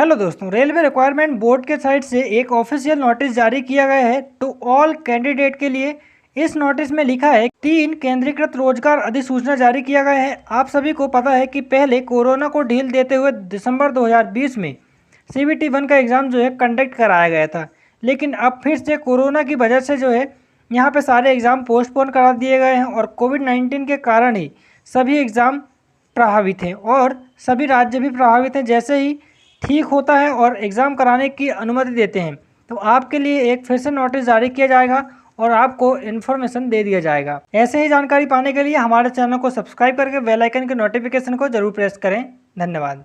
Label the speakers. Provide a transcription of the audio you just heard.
Speaker 1: Hello दोस्तों, railway requirement board के side से एक ऑफिशियल नोटिस जारी किया गया है टू ऑल कैंडिडेट के लिए। इस नोटिस में लिखा है 3 केंद्रीकृत रोजगार अधिसूचना जारी किया गया है। आप सभी को पता है कि पहले कोरोना को ढील देते हुए दिसंबर 2020 में CBT 1 का एग्ज़ाम जो है कंडक्ट कराया गया था, लेकिन अब फिर से कोरोना की वजह से जो है यहाँ पे सारे एग्ज़ाम पोस्टपोन करा दिए गए हैं और कोविड-19 के कारण ही सभी एग्ज़ाम प्रभावित हैं और सभी राज्य भी प्रभावित हैं। जैसे ही ठीक होता है और एग्ज़ाम कराने की अनुमति देते हैं तो आपके लिए एक फिर से नोटिस जारी किया जाएगा और आपको इन्फॉर्मेशन दे दिया जाएगा। ऐसे ही जानकारी पाने के लिए हमारे चैनल को सब्सक्राइब करके बेल आइकन के नोटिफिकेशन को जरूर प्रेस करें। धन्यवाद।